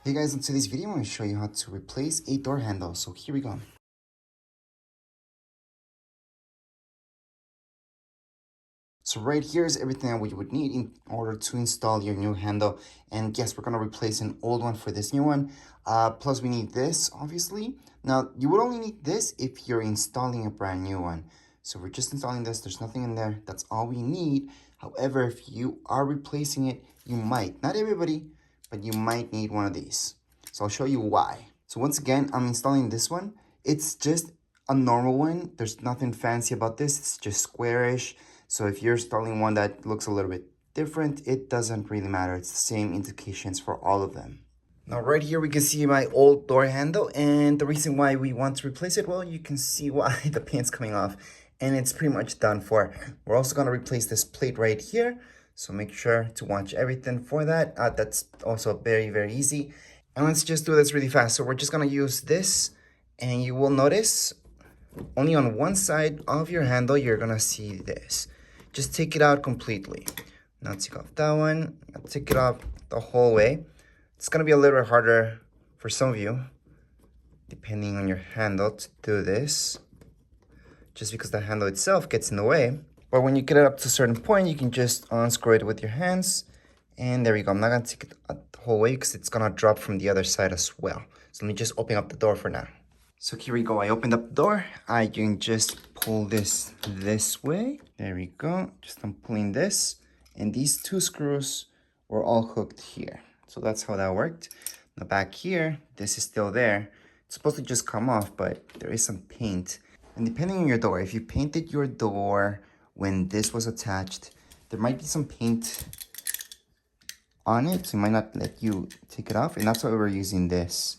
Hey guys, in today's video, I'm going to show you how to replace a door handle. So here we go. So right here is everything that we would need in order to install your new handle. And yes, we're going to replace an old one for this new one. Plus we need this, obviously. Now, you would only need this if you're installing a brand new one. So we're just installing this. There's nothing in there. That's all we need. However, if you are replacing it, you might, not everybody, but you might need one of these. So I'll show you why. So once again, I'm installing this one. It's just a normal one. There's nothing fancy about this. It's just squarish. So if you're installing one that looks a little bit different, it doesn't really matter. It's the same indications for all of them. Now right here we can see my old door handle, and the reason why we want to replace it, well, you can see why the paint's coming off and it's pretty much done for. We're also going to replace this plate right here, so make sure to watch everything for that. That's also very, very easy. And let's just do this really fast. So we're just going to use this, and you will notice only on one side of your handle you're going to see this. Just take it out completely. Now take off that one. Now take it off the whole way. It's going to be a little bit harder for some of you, depending on your handle, to do this, just because the handle itself gets in the way. But when you get it up to a certain point, you can just unscrew it with your hands. And there you go. I'm not going to take it the whole way because it's going to drop from the other side as well. So let me just open up the door for now. So here we go. I opened up the door. I can just pull this way. There we go. Just I'm pulling this. And these two screws were all hooked here. So that's how that worked. The back here, this is still there. It's supposed to just come off, but there is some paint. And depending on your door, if you painted your door when this was attached, there might be some paint on it. So it might not let you take it off. And that's why we're using this.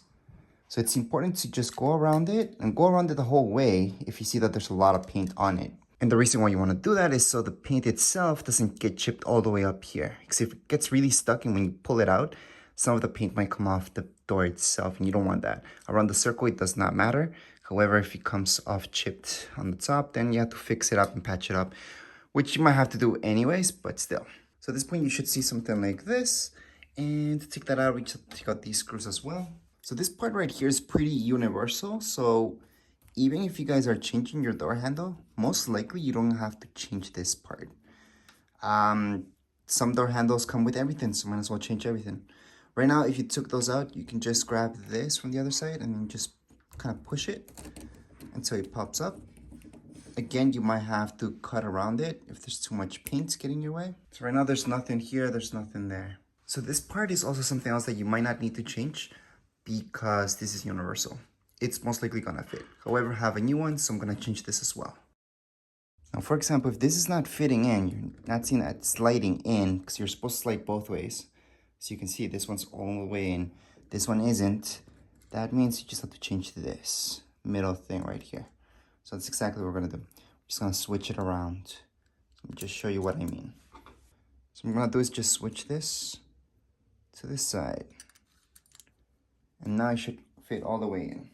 So it's important to just go around it and go around it the whole way if you see that there's a lot of paint on it. And the reason why you want to do that is so the paint itself doesn't get chipped all the way up here. Because if it gets really stuck and when you pull it out, some of the paint might come off the door itself, and you don't want that. Around the circle, it does not matter. However, if it comes off chipped on the top, then you have to fix it up and patch it up, which you might have to do anyways, but still. So at this point, you should see something like this. And to take that out, we just take out these screws as well. So this part right here is pretty universal. So even if you guys are changing your door handle, most likely you don't have to change this part. Some door handles come with everything, so might as well change everything. Right now, if you took those out, you can just grab this from the other side and then just kind of push it until it pops up. Again, you might have to cut around it if there's too much paint getting in your way. So right now, there's nothing here, there's nothing there. So this part is also something else that you might not need to change because this is universal. It's most likely gonna fit. However, I have a new one, so I'm gonna change this as well. Now, for example, if this is not fitting in, you're not seeing that sliding in because you're supposed to slide both ways. So you can see this one's all the way in, this one isn't. That means you just have to change to this middle thing right here. So that's exactly what we're gonna do. We're just gonna switch it around. So let me just show you what I mean. So what I'm gonna do is just switch this to this side. And now it should fit all the way in.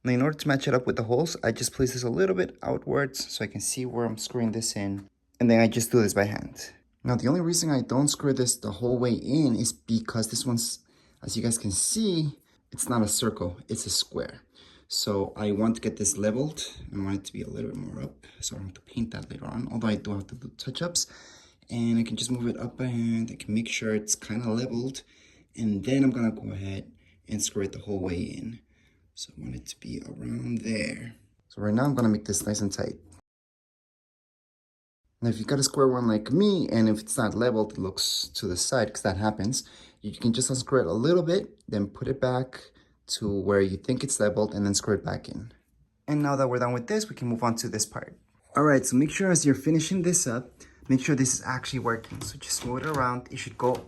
Now, in order to match it up with the holes, I just place this a little bit outwards so I can see where I'm screwing this in. And then I just do this by hand. Now, the only reason I don't screw this the whole way in is because this one's, as you guys can see, it's not a circle, it's a square. So I want to get this leveled. I want it to be a little bit more up, so I don't have to paint that later on, although I do have to do touch-ups. And I can just move it up by hand. I can make sure it's kind of leveled. And then I'm gonna go ahead and screw it the whole way in. So I want it to be around there. So right now I'm gonna make this nice and tight. Now if you got a square one like me, and if it's not leveled, it looks to the side, because that happens, you can just unscrew it a little bit, then put it back to where you think it's leveled, and then screw it back in. And now that we're done with this, we can move on to this part. All right, so make sure as you're finishing this up, make sure this is actually working. So just move it around. It should go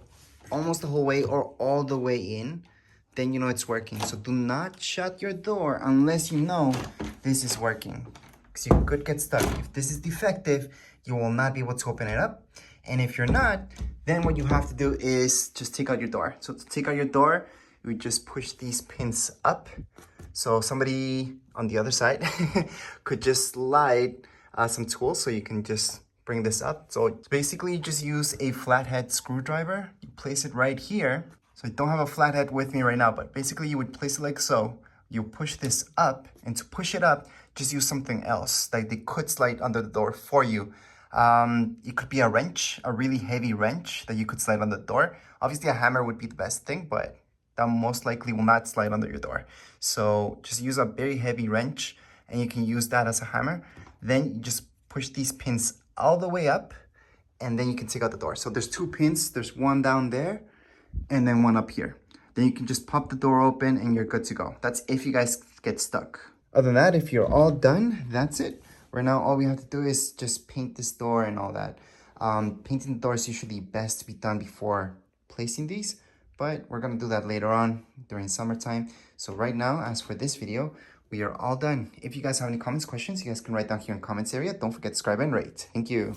almost the whole way or all the way in. Then you know it's working. So do not shut your door unless you know this is working, because you could get stuck. If this is defective, you will not be able to open it up. And if you're not, then what you have to do is just take out your door. So to take out your door, you just push these pins up. So somebody on the other side could just slide some tools, so you can just bring this up. So basically you just use a flathead screwdriver. You place it right here. So I don't have a flathead with me right now, but basically you would place it like so. You push this up, and to push it up, just use something else. Like they could slide under the door for you. It could be a wrench, a really heavy wrench that you could slide on the door. Obviously a hammer would be the best thing, but that most likely will not slide under your door. So just use a very heavy wrench, and you can use that as a hammer. Then you just push these pins all the way up, and then you can take out the door. So there's 2 pins. There's one down there and then one up here. Then you can just pop the door open and you're good to go. That's if you guys get stuck. Other than that, if you're all done, that's it. Right now, all we have to do is just paint this door and all that. Painting the door is usually best to be done before placing these, but we're gonna do that later on during summertime. So right now, as for this video, we are all done. If you guys have any comments, questions, you guys can write down here in the comments area. Don't forget to subscribe and rate. Thank you.